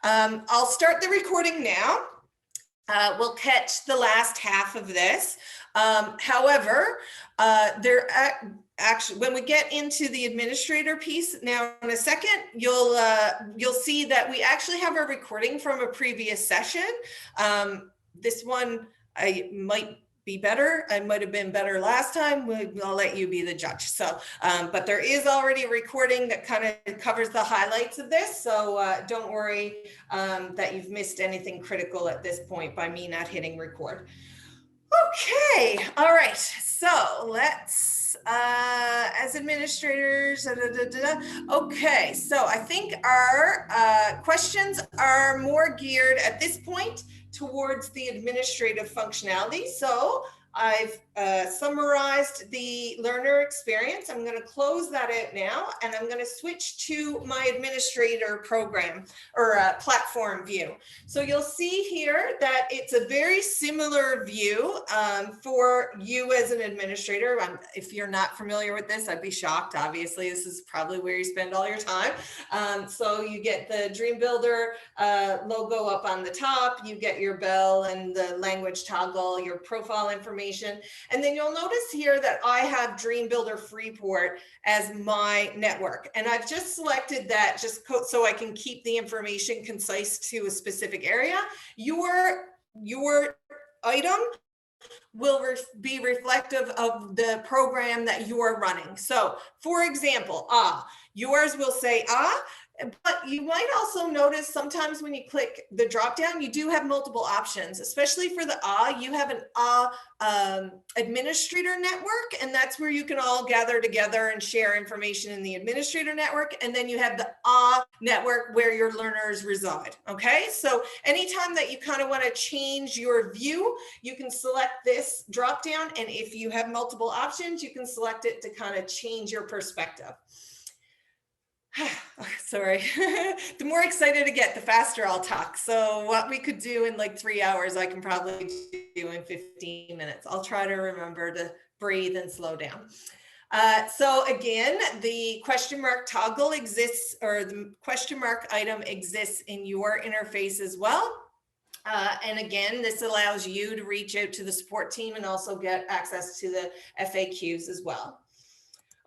I'll start the recording now. We'll catch the last half of this. However, actually, when we get into the administrator piece now in a second, you'll see that we actually have a recording from a previous session. This one I might be better. I might have been better last time. I'll let you be the judge. So, but there is already a recording that kind of covers the highlights of this. So don't worry that you've missed anything critical at this point by me not hitting record. Okay, all right. So let's, as administrators, okay. So I think our questions are more geared at this point towards the administrative functionality. So I've summarized the learner experience. I'm going to close that out now, and I'm going to switch to my administrator program or platform view. So you'll see here that it's a very similar view for you as an administrator. If you're not familiar with this, I'd be shocked. Obviously, this is probably where you spend all your time. So you get the DreamBuilder logo up on the top, you get your bell and the language toggle, your profile information. And then you'll notice here that I have DreamBuilder Freeport as my network. And I've just selected that just so I can keep the information concise to a specific area. Your item will be reflective of the program that you are running. So for example, yours will say but you might also notice sometimes when you click the drop down, you do have multiple options, especially for the you have an administrator network, and that's where you can all gather together and share information in the administrator network. And then you have the network where your learners reside. Okay, so anytime that you kind of want to change your view, you can select this drop down, and if you have multiple options, you can select it to kind of change your perspective. Sorry, the more excited I get, the faster I'll talk. So what we could do in like 3 hours, I can probably do in 15 minutes. I'll try to remember to breathe and slow down. So again, the question mark toggle exists, or the question mark item exists in your interface as well. And again, this allows you to reach out to the support team and also get access to the FAQs as well.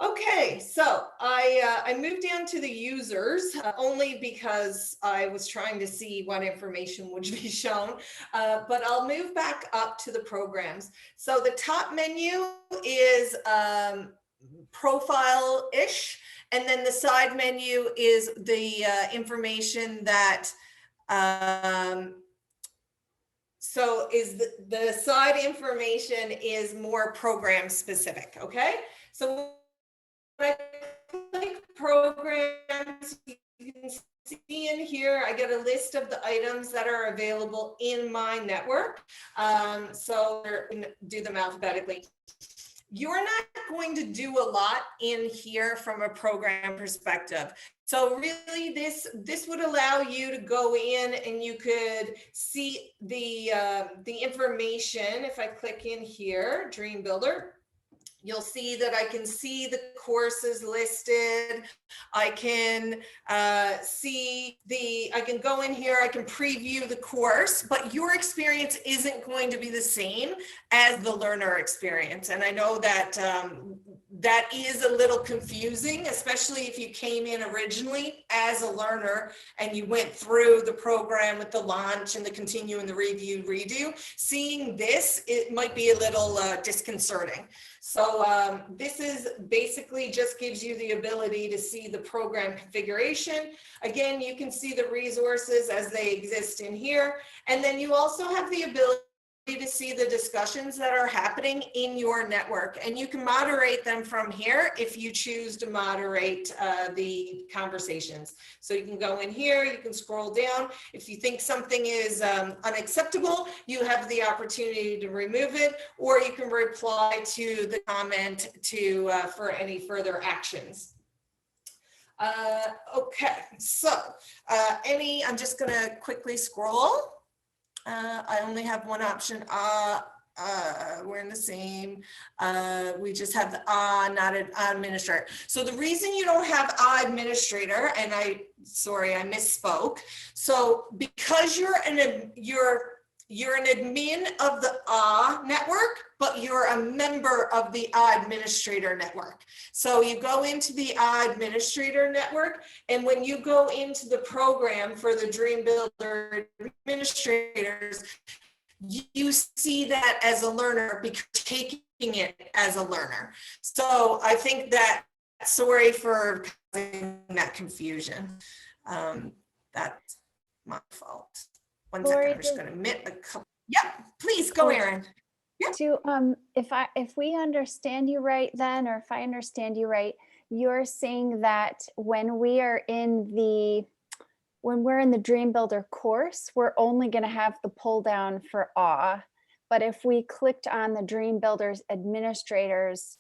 Okay, so I moved down to the users only because I was trying to see what information would be shown, but I'll move back up to the programs. So the top menu is profile-ish, and then the side menu is the information that so is the side information is more program specific. Okay, so when I click programs, you can see in here, I get a list of the items that are available in my network. So do them alphabetically. You're not going to do a lot in here from a program perspective. So really this would allow you to go in and you could see the information. If I click in here, DreamBuilder, you'll see that I can see the courses listed. I can I can go in here, I can preview the course, but your experience isn't going to be the same as the learner experience. And I know that that is a little confusing, especially if you came in originally as a learner and you went through the program with the launch and the continue and the review, redo. Seeing this, it might be a little disconcerting. So this is basically just gives you the ability to see the program configuration. Again, you can see the resources as they exist in here. And then you also have the ability to see the discussions that are happening in your network, and you can moderate them from here if you choose to moderate the conversations. So you can go in here, you can scroll down. If you think something is unacceptable, you have the opportunity to remove it, or you can reply to the comment for any further actions. Okay, so I'm just gonna quickly scroll. I only have one option. we're in the same, we just have the not an administrator. So the reason you don't have administrator, and sorry, I misspoke. So because you're an admin of the network, but you're a member of the administrator network. So you go into the administrator network, and when you go into the program for the DreamBuilder administrators, you see that as a learner because you're taking it as a learner. So I think that, sorry for causing that confusion. That's my fault. One second, I'm just going to admit a couple. Yep, please go, Erin. Yep. If we understand you right then, or if I understand you right, you're saying that when we're in the DreamBuilder course, we're only going to have the pull down for AWE. But if we clicked on the DreamBuilder's administrators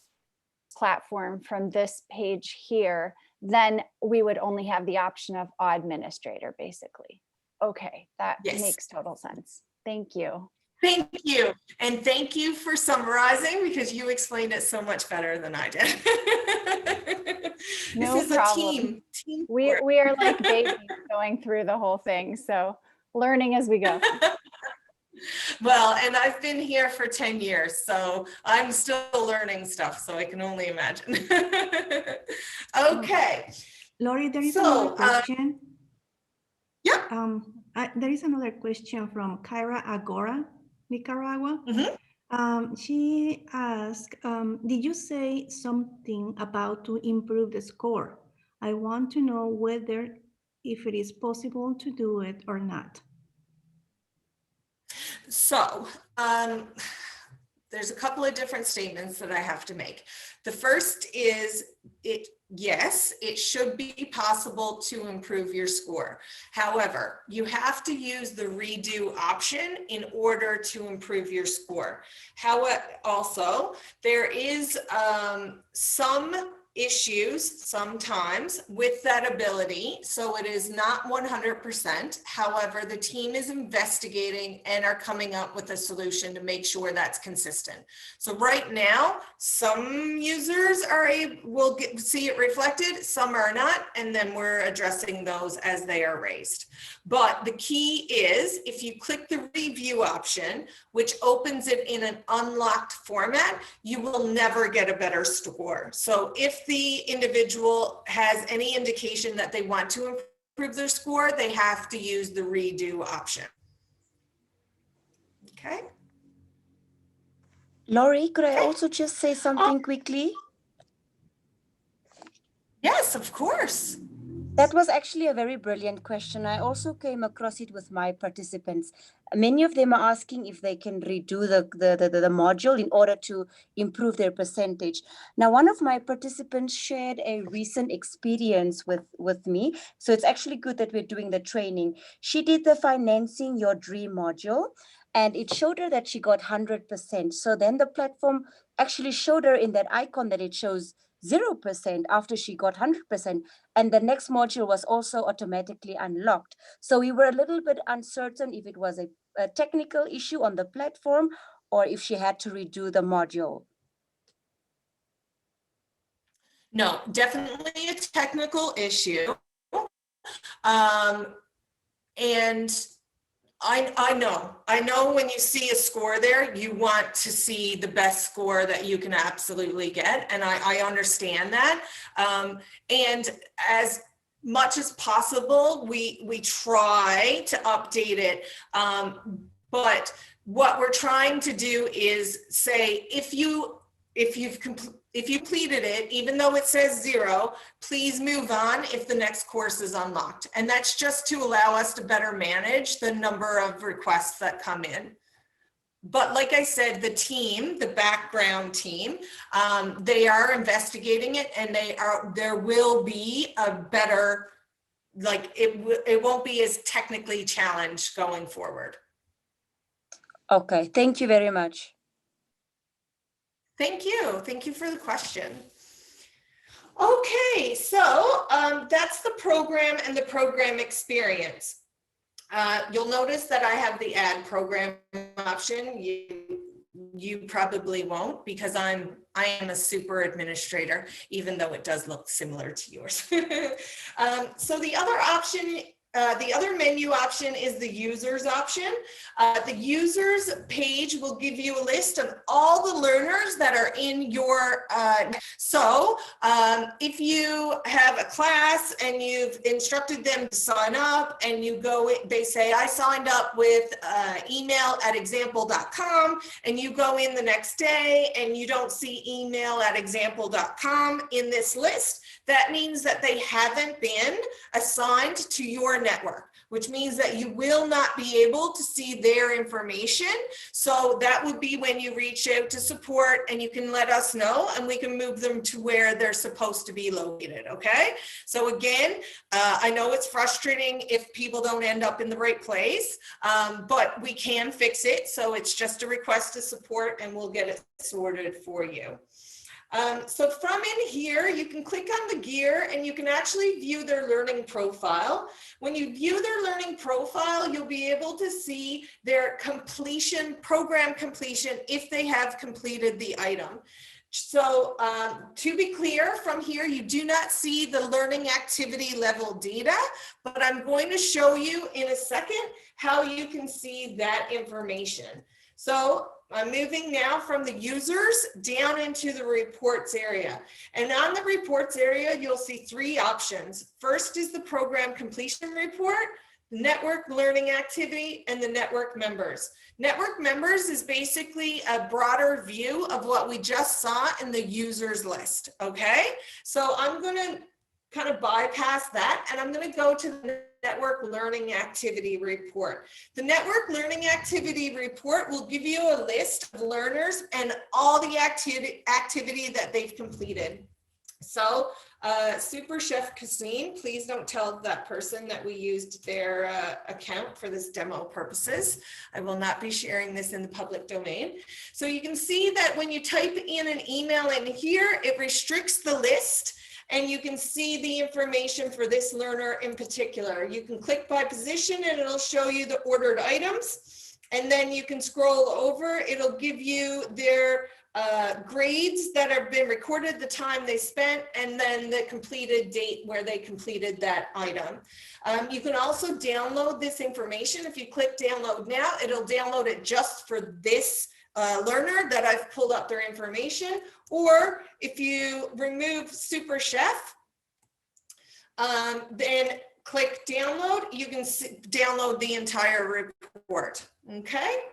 platform from this page here, then we would only have the option of AWE administrator, basically. Okay, that makes total sense. Thank you. Thank you. And thank you for summarizing, because you explained it so much better than I did. No this is problem. A team we are like babies going through the whole thing. So learning as we go. Well, and I've been here for 10 years, so I'm still learning stuff, so I can only imagine. Okay. Lori, there is another question. Yeah. There is another question from Kyra Agora, Nicaragua. Mm-hmm. She asked, did you say something about to improve the score? I want to know whether if it is possible to do it or not. So there's a couple of different statements that I have to make. The first is yes, it should be possible to improve your score. However, you have to use the redo option in order to improve your score. However, also, there is some issues sometimes with that ability, so it is not 100%. However, the team is investigating and are coming up with a solution to make sure that's consistent. So right now, some users will see it reflected, some are not, and then we're addressing those as they are raised. But the key is, if you click the review option, which opens it in an unlocked format, you will never get a better score. So if the individual has any indication that they want to improve their score, they have to use the redo option. Okay. Lori, could I also just say something quickly? Yes, of course. That was actually a very brilliant question. I also came across it with my participants. Many of them are asking if they can redo the module in order to improve their percentage. Now, one of my participants shared a recent experience with me. So it's actually good that we're doing the training. She did the Financing Your Dream module, and it showed her that she got 100%. So then the platform actually showed her in that icon that it shows 0% after she got 100%, and the next module was also automatically unlocked. So we were a little bit uncertain if it was a technical issue on the platform or if she had to redo the module. No, definitely a technical issue. And I know when you see a score there, you want to see the best score that you can absolutely get. And I understand that. And as much as possible, we try to update it. But what we're trying to do is say, if you've completed it, even though it says 0, please move on if the next course is unlocked. And that's just to allow us to better manage the number of requests that come in. But like I said, the team, the background team, they are investigating it, and there will be a better, like it won't be as technically challenged going forward. Okay, thank you very much. Thank you. Thank you for the question. Okay, so that's the program and the program experience. You'll notice that I have the add program option. You you probably won't, because I am a super administrator, even though it does look similar to yours. So the other option, the other menu option is the users option. The users page will give you a list of all the learners that are in your, if you have a class and you've instructed them to sign up and you go, they say, I signed up with email@example.com, and you go in the next day and you don't see email@example.com in this list, that means that they haven't been assigned to your network, which means that you will not be able to see their information. So that would be when you reach out to support and you can let us know and we can move them to where they're supposed to be located, okay? So again, I know it's frustrating if people don't end up in the right place, but we can fix it. So it's just a request to support and we'll get it sorted for you. So from in here, you can click on the gear and you can actually view their learning profile. When you view their learning profile, you'll be able to see their completion, program completion, if they have completed the item. So to be clear, from here, you do not see the learning activity level data, but I'm going to show you in a second how you can see that information. So I'm moving now from the users down into the reports area. And on the reports area, you'll see three options. First is the program completion report, network learning activity, and the network members. Network members is basically a broader view of what we just saw in the users list, okay? So I'm gonna kind of bypass that and I'm gonna go to the network learning activity report. The network learning activity report will give you a list of learners and all the activity that they've completed. So Super Chef Cassine, please don't tell that person that we used their account for this demo purposes. I will not be sharing this in the public domain. So you can see that when you type in an email in here, it restricts the list. And you can see the information for this learner in particular. You can click by position and it'll show you the ordered items. And then you can scroll over, it'll give you their grades that have been recorded, the time they spent, and then the completed date where they completed that item. You can also download this information. If you click download now, it'll download it just for this learner that I've pulled up their information. Or if you remove Super Chef, then click download, you can download the entire report, okay?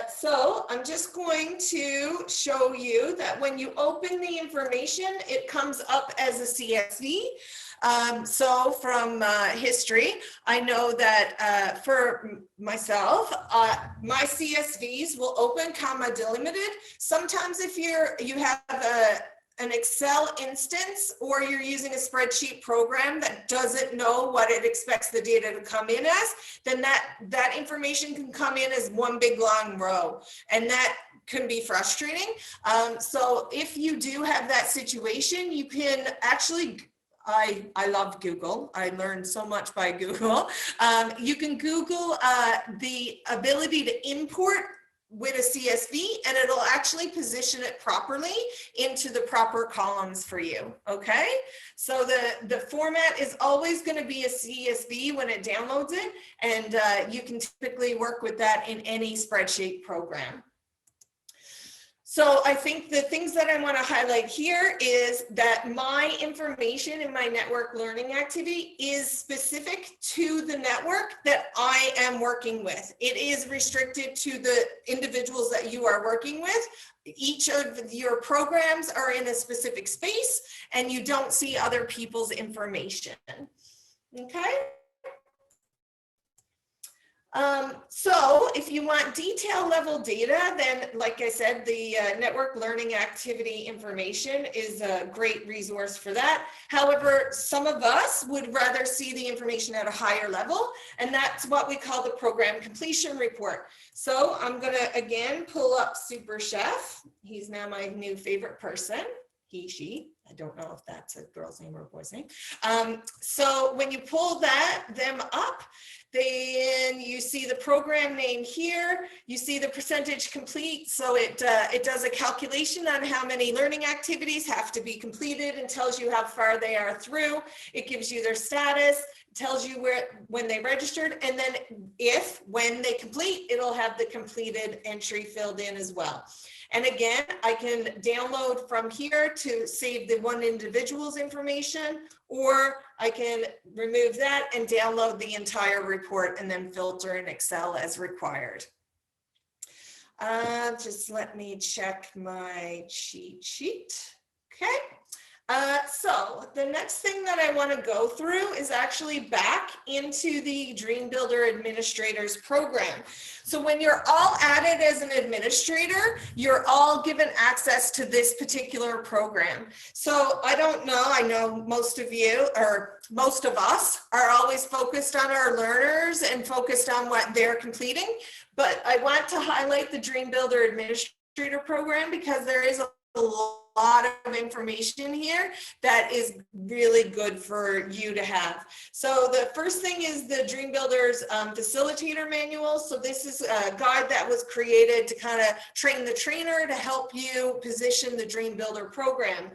So I'm just going to show you that when you open the information, it comes up as a CSV. So from history, I know that for myself, my CSVs will open comma delimited. Sometimes if you have an Excel instance or you're using a spreadsheet program that doesn't know what it expects the data to come in as, then that information can come in as one big long row, and that can be frustrating. So if you do have that situation, you can actually, I love Google. I learned so much by Google. You can Google the ability to import with a CSV, and it'll actually position it properly into the proper columns for you, okay? So the format is always going to be a CSV when it downloads it, and you can typically work with that in any spreadsheet program. So I think the things that I want to highlight here is that my information in my network learning activity is specific to the network that I am working with. It is restricted to the individuals that you are working with. Each of your programs are in a specific space and you don't see other people's information. Okay. So if you want detail level data, then like I said, the network learning activity information is a great resource for that. However, some of us would rather see the information at a higher level, and that's what we call the program completion report. So I'm going to again pull up Super Chef. He's now my new favorite person. He, she. I don't know if that's a girl's name or a boy's name. So when you pull them up, then you see the program name here. You see the percentage complete. So it does a calculation on how many learning activities have to be completed and tells you how far they are through. It gives you their status, tells you when they registered, and then when they complete, it'll have the completed entry filled in as well. And again, I can download from here to save the one individual's information, or I can remove that and download the entire report and then filter in Excel as required. Just let me check my cheat sheet. Okay. So the next thing that I want to go through is actually back into the DreamBuilder Administrators program. So when you're all added as an administrator, you're all given access to this particular program. So I don't know, I know most of you, or most of us, are always focused on our learners and focused on what they're completing. But I want to highlight the DreamBuilder Administrator program because there is a lot of information here that is really good for you to have. So the first thing is the DreamBuilder's Facilitator Manual. So this is a guide that was created to kind of train the trainer to help you position the DreamBuilder program.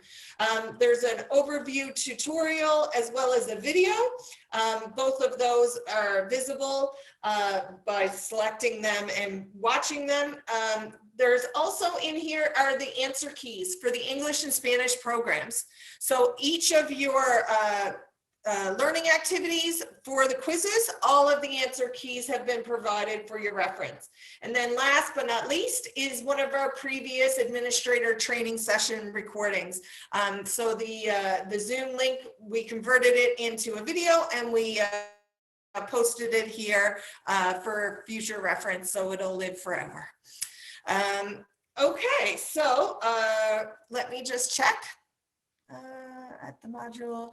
There's an overview tutorial as well as a video. Both of those are visible by selecting them and watching them. There's also in here are the answer keys for the English and Spanish programs. So each of your learning activities for the quizzes, all of the answer keys have been provided for your reference. And then last but not least is one of our previous administrator training session recordings. So the Zoom link, we converted it into a video and we posted it here for future reference, so it'll live forever. Okay, so let me just check at the module.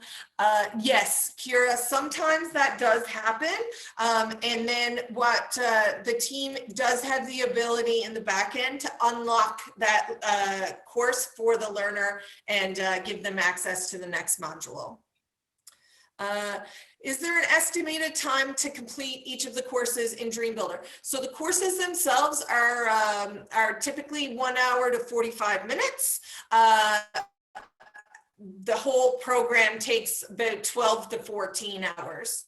Yes, Kira, sometimes that does happen. And then what the team does have the ability in the back end to unlock that course for the learner and give them access to the next module. Is there an estimated time to complete each of the courses in DreamBuilder? So the courses themselves are typically 1 hour to 45 minutes. The whole program takes about 12 to 14 hours.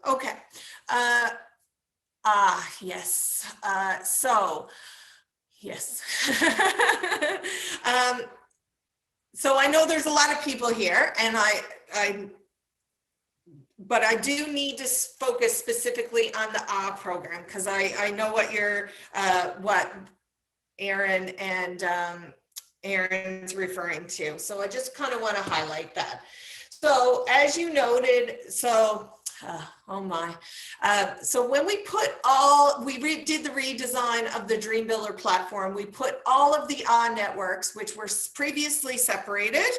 Okay. Yes. Yes. So I know there's a lot of people here, and but I do need to focus specifically on the program because I know what what Aaron and Aaron's referring to. So I just kind of want to highlight that. So as you noted, oh my. So when we put did the redesign of the DreamBuilder platform, we put all of the networks, which were previously separated,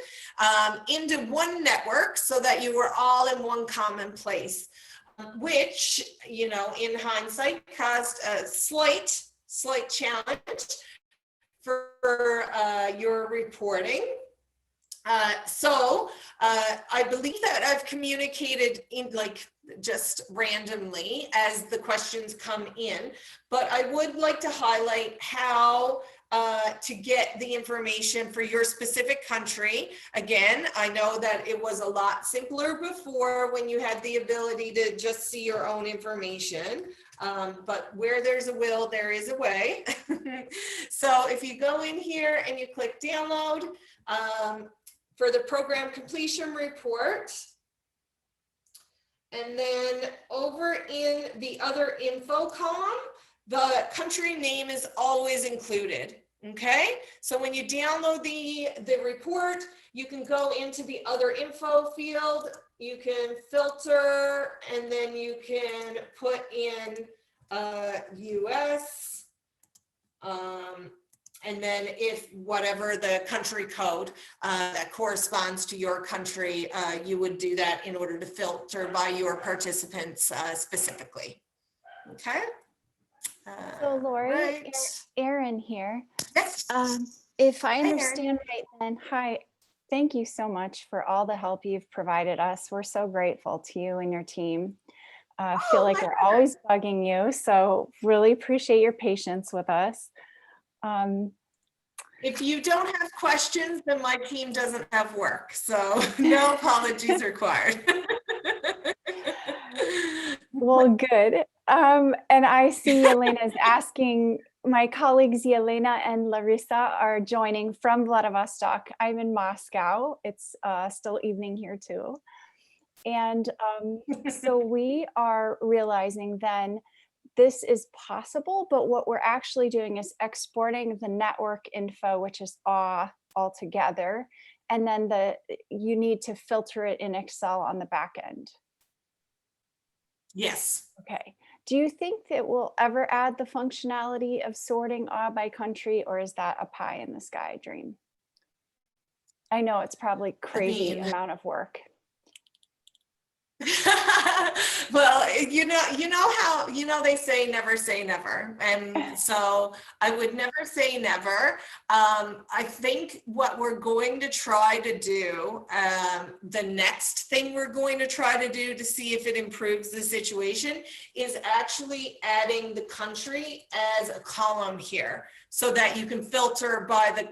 into one network so that you were all in one common place, which, you know, in hindsight caused a slight challenge for your reporting. I believe that I've communicated in just randomly as the questions come in, but I would like to highlight how to get the information for your specific country. Again, I know that it was a lot simpler before when you had the ability to just see your own information. But where there's a will, there is a way. So if you go in here and you click download, for the program completion report, and then over in the other info column, the country name is always included. Okay, so when you download the report, you can go into the other info field, you can filter, and then you can put in US, and then if whatever the country code that corresponds to your country, you would do that in order to filter by your participants specifically. Okay. So Lori, right. Aaron here. Yes. If I understand right, then hi, Thank you so much for all the help you've provided us. We're so grateful to you and your team. Feel like we're always bugging you, so really appreciate your patience with us. If you don't have questions, then my team doesn't have work, so no apologies required. Well, good. And I see Yelena is asking, my colleagues Yelena and Larissa are joining from Vladivostok. I'm in Moscow. It's still evening here too. And so we are realizing then this is possible, but what we're actually doing is exporting the network info, which is all together. And then you need to filter it in Excel on the back end. Yes. Okay. Do you think that we'll ever add the functionality of sorting by country, or is that a pie in the sky dream? I know it's probably crazy amount of work. Well, they say never say never. And so I would never say never. I think what we're going to try to do, the next thing we're going to try to do to see if it improves the situation is actually adding the country as a column here, so that you can filter by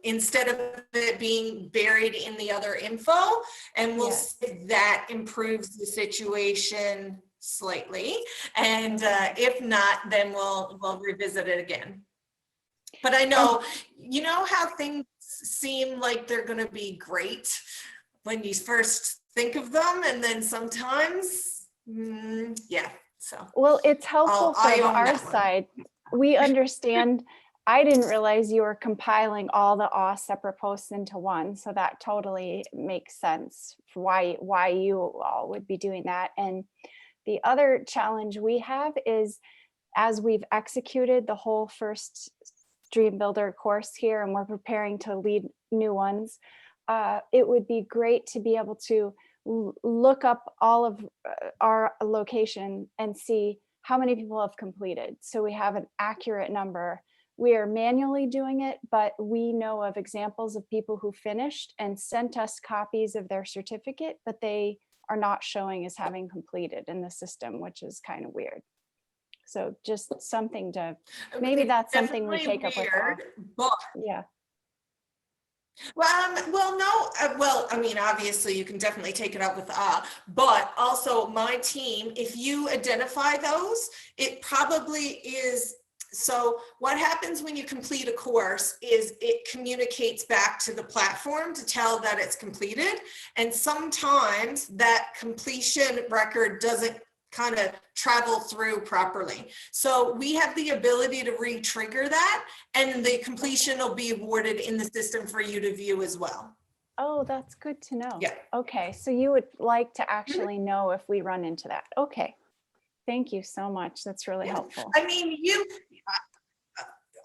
instead of it being buried in the other info, and we'll see if that improves the situation slightly. And if not, then we'll revisit it again. But I know, you know how things seem like they're gonna be great when you first think of them, and then sometimes, yeah, so. Well, it's helpful from our side. We understand. I didn't realize you were compiling all the separate posts into one, so that totally makes sense for why you all would be doing that. And the other challenge we have is, as we've executed the whole first DreamBuilder course here, and we're preparing to lead new ones, it would be great to be able to look up all of our location and see how many people have completed, so we have an accurate number. We are manually doing it, but we know of examples of people who finished and sent us copies of their certificate, but they are not showing as having completed in the system, which is kind of weird. So just something to, maybe that's something we take up with. Yeah. Well, I mean, obviously you can definitely take it up with but also my team, if you identify those, it probably is. So what happens when you complete a course is it communicates back to the platform to tell that it's completed. And sometimes that completion record doesn't kind of travel through properly. So we have the ability to re-trigger that, and the completion will be awarded in the system for you to view as well. Oh, that's good to know. Yeah. Okay, so you would like to actually know if we run into that. Okay. Thank you so much. That's really helpful. I mean,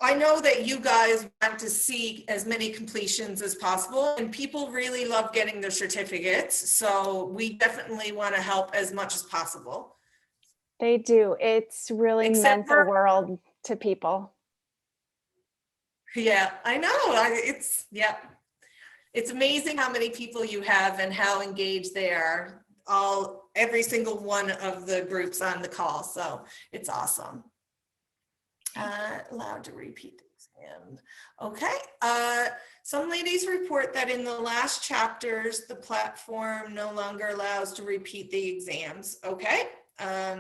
I know that you guys want to see as many completions as possible, and people really love getting their certificates. So we definitely want to help as much as possible. They do. It's really meant the world to people. Yeah, I know. It's amazing how many people you have and how engaged they are. Every single one of the groups on the call. So it's awesome. Allowed to repeat the exam. Okay. Some ladies report that in the last chapters, the platform no longer allows to repeat the exams. Okay.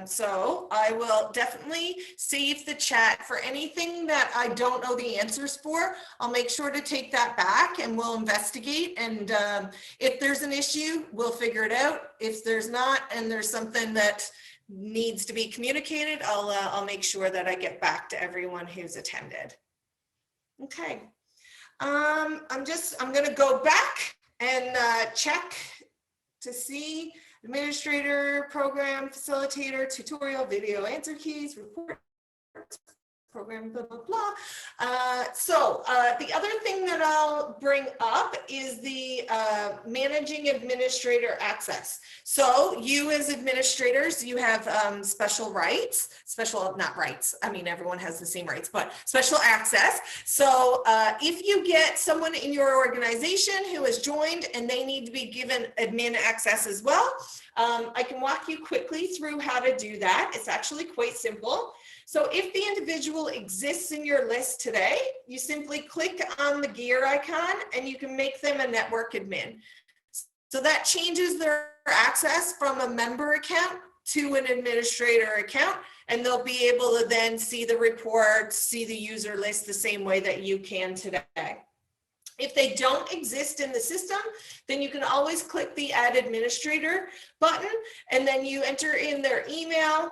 So I will definitely save the chat for anything that I don't know the answers for. I'll make sure to take that back and we'll investigate. And if there's an issue, we'll figure it out. If there's not, and there's something that needs to be communicated, I'll make sure that I get back to everyone who's attended. Okay. I'm going to go back and check to see administrator, program, facilitator, tutorial, video, answer keys, reports, program, blah, blah, blah. The other thing that I'll bring up is the managing administrator access. So you as administrators, you have special rights, not rights. I mean, everyone has the same rights, but special access. So if you get someone in your organization who has joined and they need to be given admin access as well, I can walk you quickly through how to do that. It's actually quite simple. So if the individual exists in your list today, you simply click on the gear icon and you can make them a network admin. So that changes their access from a member account to an administrator account, and they'll be able to then see the reports, see the user list the same way that you can today. If they don't exist in the system, then you can always click the Add Administrator button, and then you enter in their email,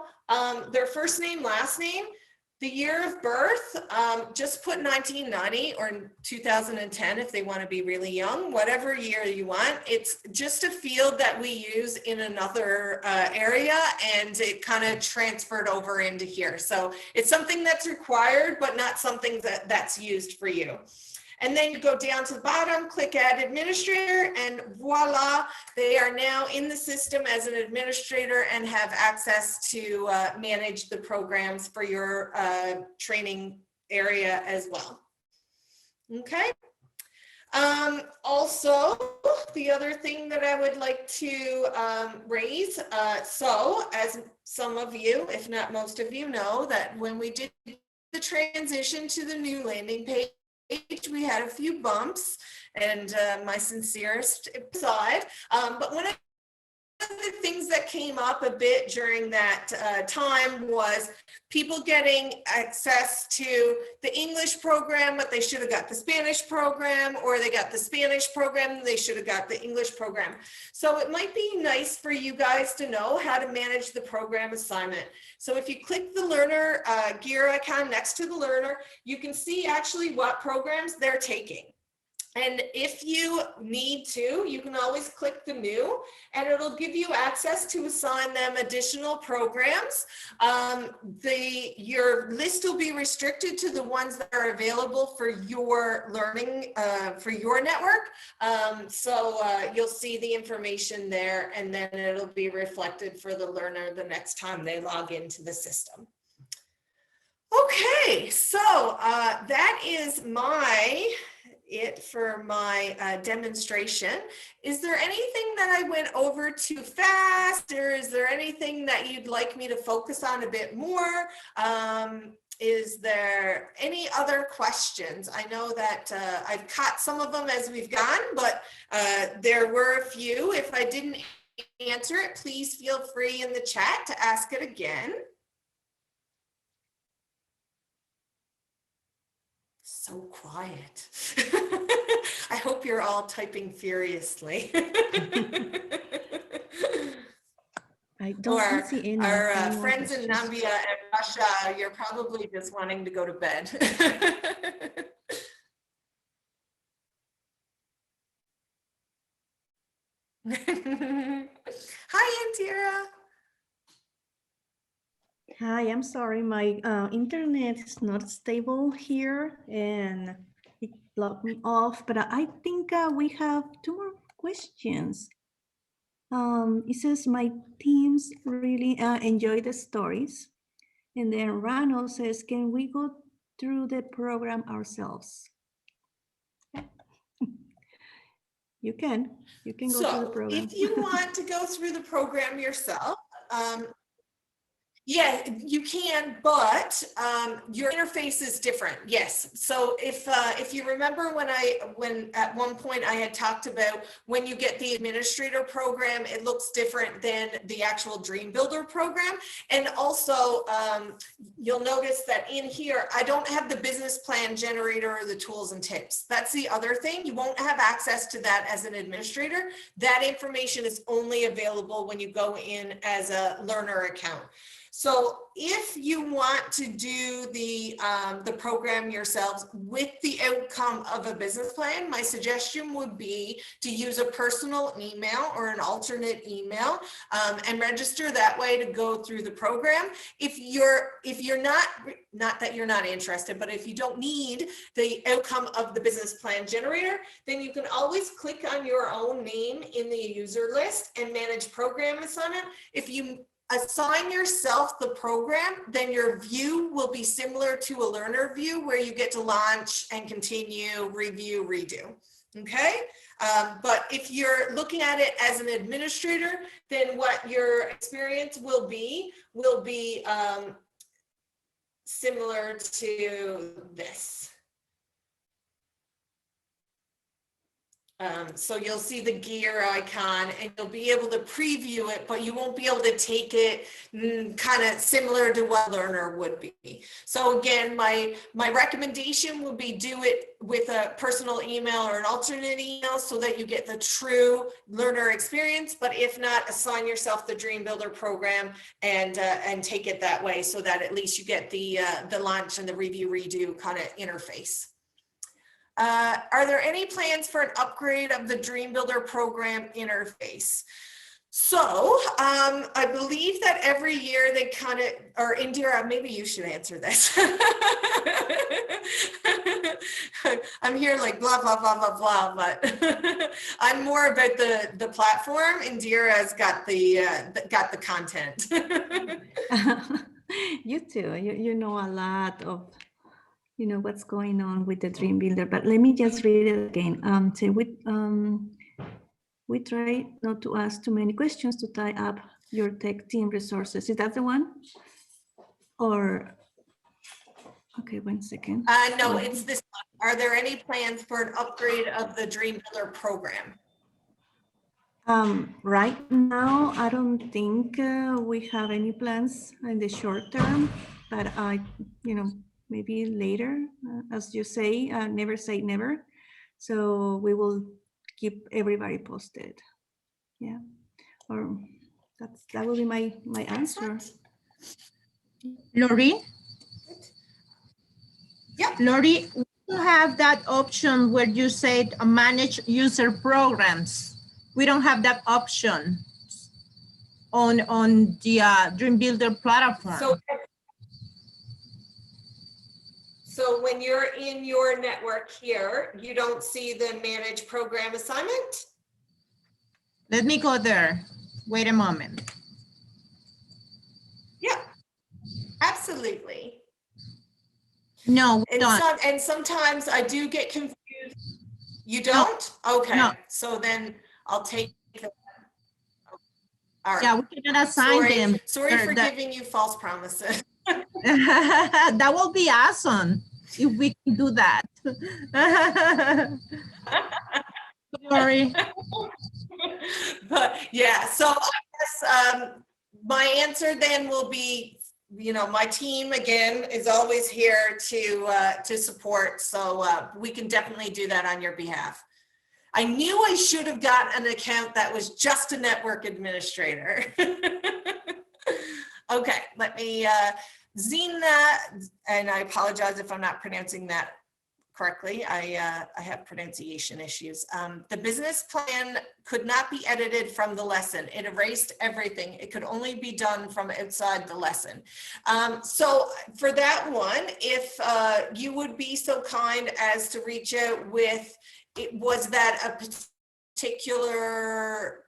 their first name, last name, the year of birth, just put 1990 or 2010 if they want to be really young, whatever year you want. It's just a field that we use in another area, and it kind of transferred over into here. So it's something that's required, but not something that's used for you. And then you go down to the bottom, click Add Administrator, and voila, they are now in the system as an administrator and have access to manage the programs for your training area as well. Okay. Also, the other thing that I would like to raise, so as some of you, if not most of you know, that when we did the transition to the new landing page, we had a few bumps, and my sincerest side. But one of the things that came up a bit during that time was people getting access to the English program, but they should have got the Spanish program, or they got the Spanish program, they should have got the English program. So it might be nice for you guys to know how to manage the program assignment. So if you click the learner gear icon next to the learner, you can see actually what programs they're taking. And if you need to, you can always click the new, and it'll give you access to assign them additional programs. Your list will be restricted to the ones that are available for your learning, for your network. You'll see the information there, and then it'll be reflected for the learner the next time they log into the system. Okay, so that is it for my demonstration. Is there anything that I went over too fast, or is there anything that you'd like me to focus on a bit more? Is there any other questions? I know that I've caught some of them as we've gone, but there were a few. If I didn't answer it, please feel free in the chat to ask it again. So quiet. I hope you're all typing furiously. I don't see any. Our friends in Namibia and Russia, you're probably just wanting to go to bed. Hi, Antira. Hi, I'm sorry, my internet is not stable here and it blocked me off, but I think we have two more questions. It says, my teams really enjoy the stories. And then Rano says, can we go through the program ourselves? You can go through the program. If you want to go through the program yourself, yeah, you can, but your interface is different. Yes. So if you remember when at one point I had talked about when you get the administrator program, it looks different than the actual DreamBuilder program. And also you'll notice that in here, I don't have the business plan generator or the tools and tips. That's the other thing. You won't have access to that as an administrator. That information is only available when you go in as a learner account. So if you want to do the program yourselves with the outcome of a business plan, my suggestion would be to use a personal email or an alternate email and register that way to go through the program. If you're not that you're not interested, but if you don't need the outcome of the business plan generator, then you can always click on your own name in the user list and manage program assignment. If you assign yourself the program, then your view will be similar to a learner view where you get to launch and continue, review, redo. Okay, but if you're looking at it as an administrator, then what your experience will be similar to this. So you'll see the gear icon and you'll be able to preview it, but you won't be able to take it kind of similar to what a learner would be. So again, my recommendation would be do it with a personal email or an alternate email so that you get the true learner experience. But if not, assign yourself the DreamBuilder program and take it that way so that at least you get the launch and the review redo kind of interface. Are there any plans for an upgrade of the DreamBuilder program interface? So I believe that every year they kind of, or Indira, maybe you should answer this. I'm here like blah, blah, blah, blah, blah, but I'm more about the platform. Indira's got the content. You too, you know a lot of what's going on with the DreamBuilder, but let me just read it again. So we try not to ask too many questions to tie up your tech team resources. Is that the one? Or, okay, 1 second. No, it's this one. Are there any plans for an upgrade of the DreamBuilder program? Right now, I don't think we have any plans in the short term, but maybe later, as you say, never say never. So we will keep everybody posted. Yeah, or that will be my answer. Lori? Yeah. Lori, we have that option where you said manage user programs. We don't have that option on the DreamBuilder platform. So when you're in your network here, you don't see the manage program assignment? Let me go there. Wait a moment. Yeah, absolutely. No, we don't. And sometimes I do get confused. You don't? No. Okay, no. So then I'll take that. All right. Yeah, we cannot assign them. Sorry for giving you false promises. That will be awesome if we can do that. Sorry. But yeah, so I guess my answer then will be, my team again is always here to support. So we can definitely do that on your behalf. I knew I should have got an account that was just a network administrator. Okay, let me, Zina, and I apologize if I'm not pronouncing that correctly. I have pronunciation issues. The business plan could not be edited from the lesson. It erased everything. It could only be done from outside the lesson. So for that one, if you would be so kind as to reach out with, was that a particular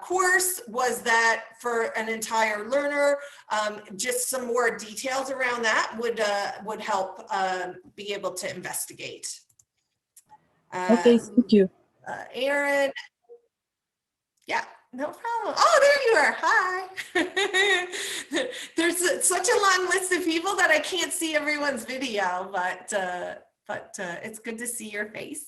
course? Was that for an entire learner? Just some more details around that would help be able to investigate. Okay, thank you. Aaron, yeah, no problem. Oh, there you are. Hi. There's such a long list of people that I can't see everyone's video, but but it's good to see your face.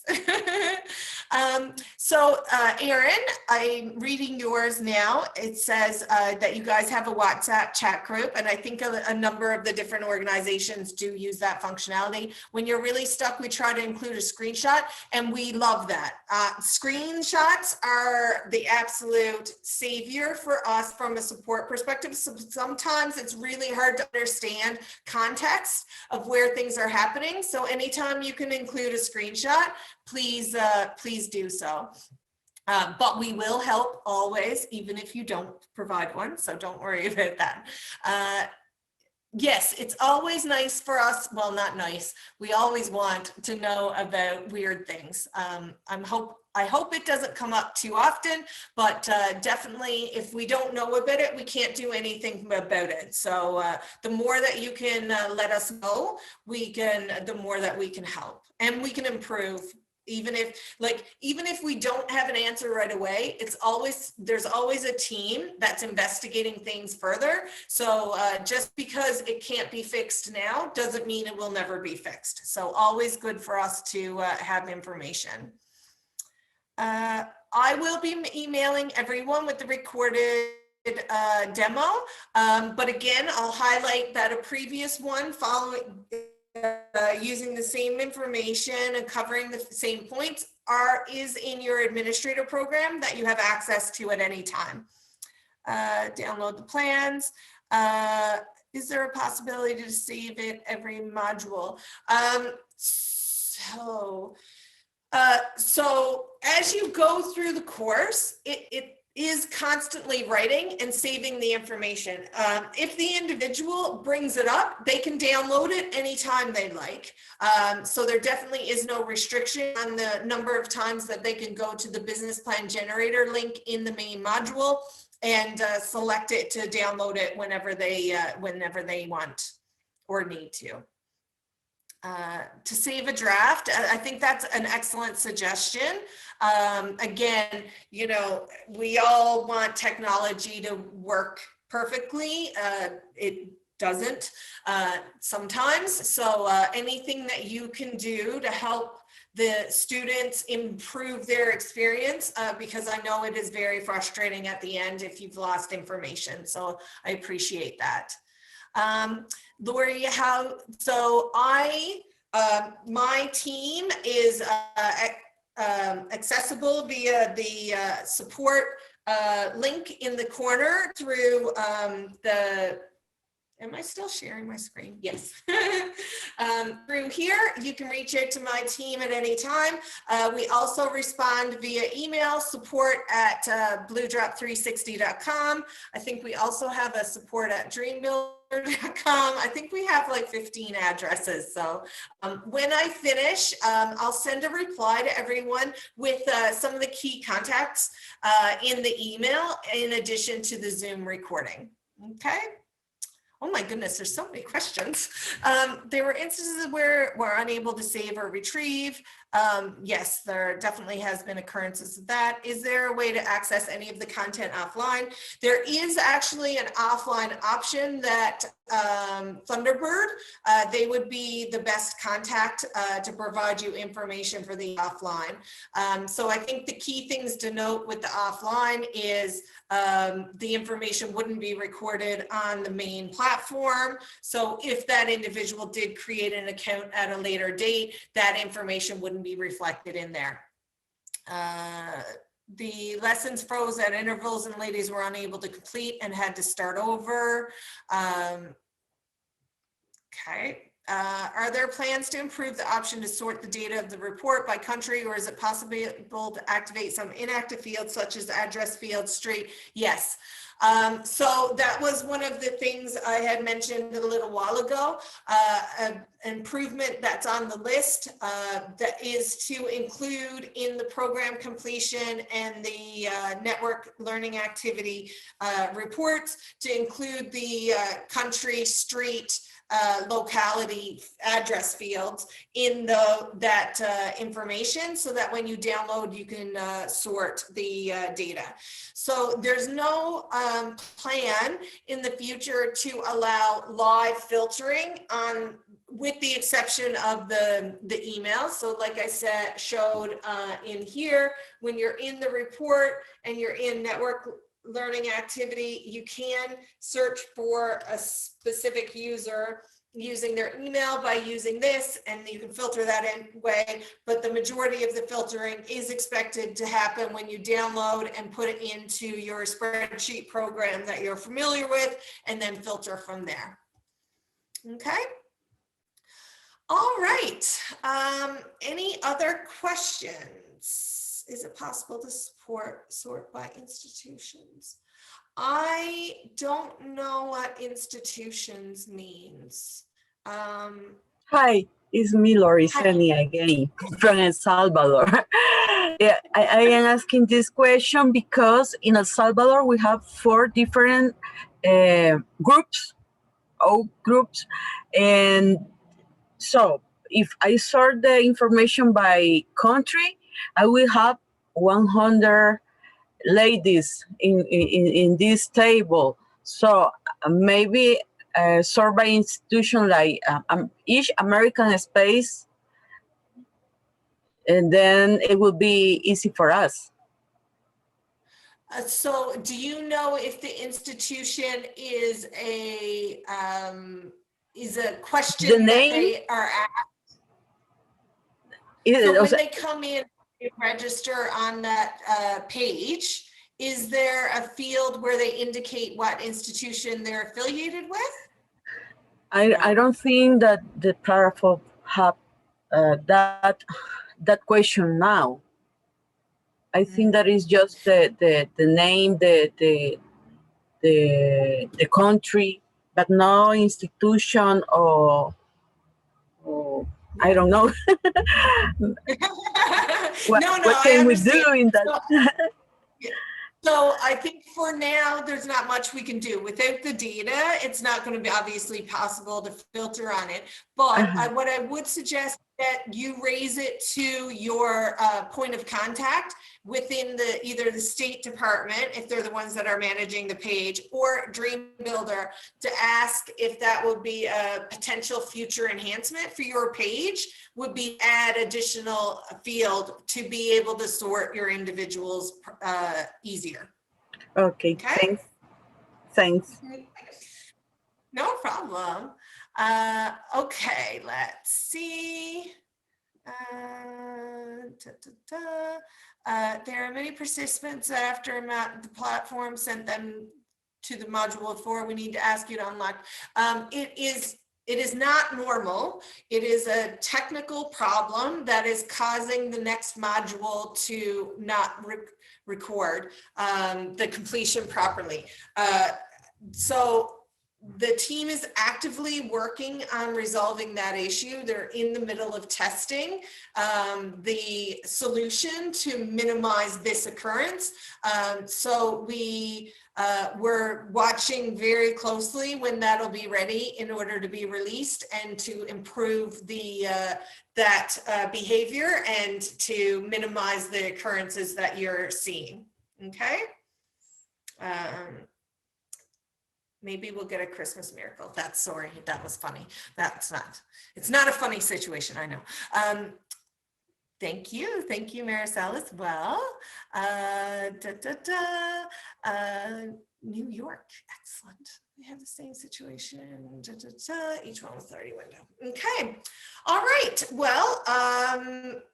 Erin, I'm reading yours now. It says that you guys have a WhatsApp chat group, and I think a number of the different organizations do use that functionality. When you're really stuck, we try to include a screenshot, and we love that. Screenshots are the absolute savior for us from a support perspective. So sometimes it's really hard to understand context of where things are happening. So anytime you can include a screenshot, please do so. But we will help always, even if you don't provide one. So don't worry about that. Yes, it's always nice for us. Well, not nice. We always want to know about weird things. I hope it doesn't come up too often, but definitely if we don't know about it, we can't do anything about it. So the more that you can let us know, the more that we can help and we can improve. Even if we don't have an answer right away, there's always a team that's investigating things further. So just because it can't be fixed now doesn't mean it will never be fixed. So always good for us to have information. I will be emailing everyone with the recorded demo, but again, I'll highlight that a previous one following using the same information and covering the same points is in your administrator program that you have access to at any time. Download the plans. Is there a possibility to save it every module? So as you go through the course, it is constantly writing and saving the information. If the individual brings it up, they can download it anytime they like. So there definitely is no restriction on the number of times that they can go to the business plan generator link in the main module and select it to download it whenever they want or need to. To save a draft, I think that's an excellent suggestion. Again, we all want technology to work perfectly. It doesn't sometimes. So anything that you can do to help the students improve their experience, because I know it is very frustrating at the end if you've lost information. So I appreciate that. Lori, my team is accessible via the support link in the corner through am I still sharing my screen? Yes. Through here, you can reach out to my team at any time. We also respond via email, support@bluedrop360.com. I think we also have a support at DreamBuilder.com. I think we have like 15 addresses. So when I finish, I'll send a reply to everyone with some of the key contacts in the email, in addition to the Zoom recording. Okay. Oh my goodness, there's so many questions. There were instances where we're unable to save or retrieve. Yes, there definitely has been occurrences of that. Is there a way to access any of the content offline? There is actually an offline option that Thunderbird, they would be the best contact to provide you information for the offline. So I think the key things to note with the offline is the information wouldn't be recorded on the main platform. So if that individual did create an account at a later date, that information wouldn't be reflected in there. The lessons froze at intervals and ladies were unable to complete and had to start over. Okay. Are there plans to improve the option to sort the data of the report by country, or is it possible to activate some inactive fields such as address field, street? Yes. So that was one of the things I had mentioned a little while ago, an improvement that's on the list that is to include in the program completion and the network learning activity reports, to include the country, street, locality address fields in that information, so that when you download, you can sort the data. So there's no plan in the future to allow live filtering on with the exception of the email. So like I said, showed in here, when you're in the report and you're in network learning activity, you can search for a specific user using their email by using this, and you can filter that in way, but the majority of the filtering is expected to happen when you download and put it into your spreadsheet program that you're familiar with, and then filter from there. Okay. All right. Any other questions? Is it possible to sort by institutions? I don't know what institutions means. Hi, it's me, Loriseni again from El Salvador. Yeah, I am asking this question because in El Salvador we have 4 different groups, and so if I sort the information by country, I will have 100 ladies in this table. So maybe sort by institution, like each American space, and then it will be easy for us. So do you know if the institution is a question The that name? they are asked? So when they come in and register on that page, is there a field where they indicate what institution they're affiliated with? I don't think that the platform have that question now. I think that is just the name, the country, but no institution or I don't know. What can we do in that? So I think for now, there's not much we can do. Without the data, it's not going to be obviously possible to filter on it. But what I would suggest that you raise it to your point of contact within either the State Department, if they're the ones that are managing the page, or DreamBuilder, to ask if that would be a potential future enhancement for your page, would be add additional field to be able to sort your individuals easier. Okay, thanks. No problem. Okay, let's see. There are many participants that after the platform sent them to the module 4, we need to ask you to unlock. It is not normal. It is a technical problem that is causing the next module to not record the completion properly. So the team is actively working on resolving that issue. They're in the middle of testing the solution to minimize this occurrence. So we're watching very closely when that'll be ready in order to be released and to improve that behavior and to minimize the occurrences that you're seeing. Okay. Maybe we'll get a Christmas miracle. Sorry, that was funny. It's not a funny situation, I know. Thank you, Maricel, as well. New York, excellent. We have the same situation, each one with 30 window. Okay, all right, well,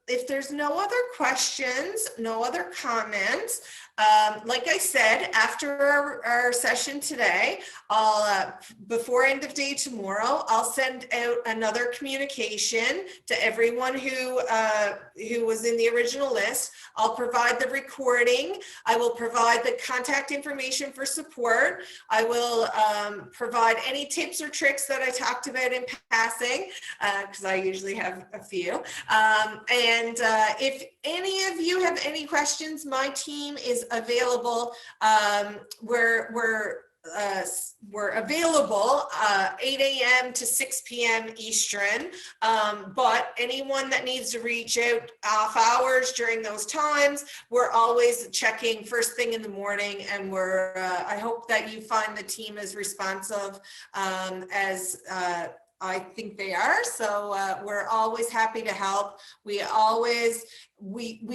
if there's no other questions, no other comments, like I said, after our session today, before end of day tomorrow, I'll send out another communication to everyone who was in the original list. I'll provide the recording. I will provide the contact information for support. I will provide any tips or tricks that I talked about in passing, because I usually have a few. And if any of you have any questions, my team is available. We're available 8 a.m. to 6 p.m. Eastern, but anyone that needs to reach out off hours during those times, we're always checking first thing in the morning, and I hope that you find the team as responsive I think they are. So we're always happy to help. We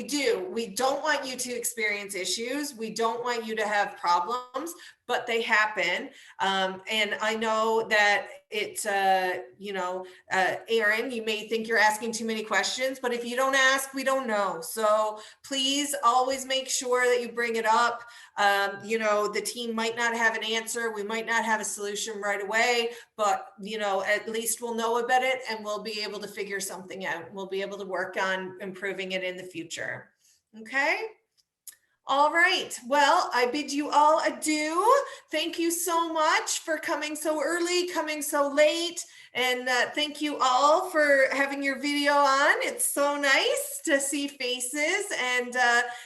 do. We don't want you to experience issues. We don't want you to have problems, but they happen. And I know that it's, Aaron, you may think you're asking too many questions, but if you don't ask, we don't know. So please always make sure that you bring it up. The team might not have an answer. We might not have a solution right away, but, at least we'll know about it and we'll be able to figure something out. We'll be able to work on improving it in the future. Okay. All right. Well, I bid you all adieu. Thank you so much for coming so early, coming so late. And thank you all for having your video on. It's so nice to see faces. And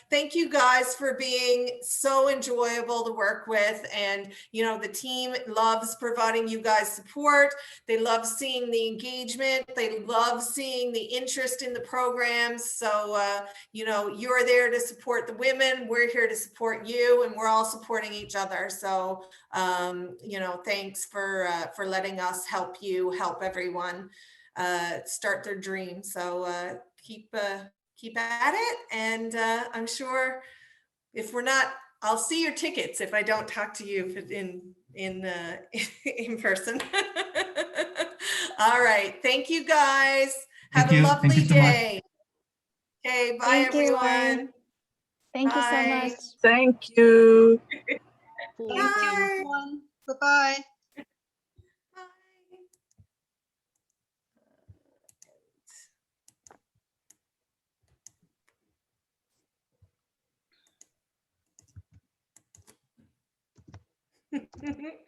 thank you guys for being so enjoyable to work with. And, the team loves providing you guys support. They love seeing the engagement. They love seeing the interest in the programs. So, you're there to support the women. We're here to support you, and we're all supporting each other. So, thanks for letting us help you, help everyone start their dream. So keep at it, and I'm sure if we're not, I'll see your tickets if I don't talk to you in person. All right, thank you guys. Have a lovely day. Okay, bye everyone. Thank you so Bye. much. Thank you. Bye. everyone. Bye-bye. Bye.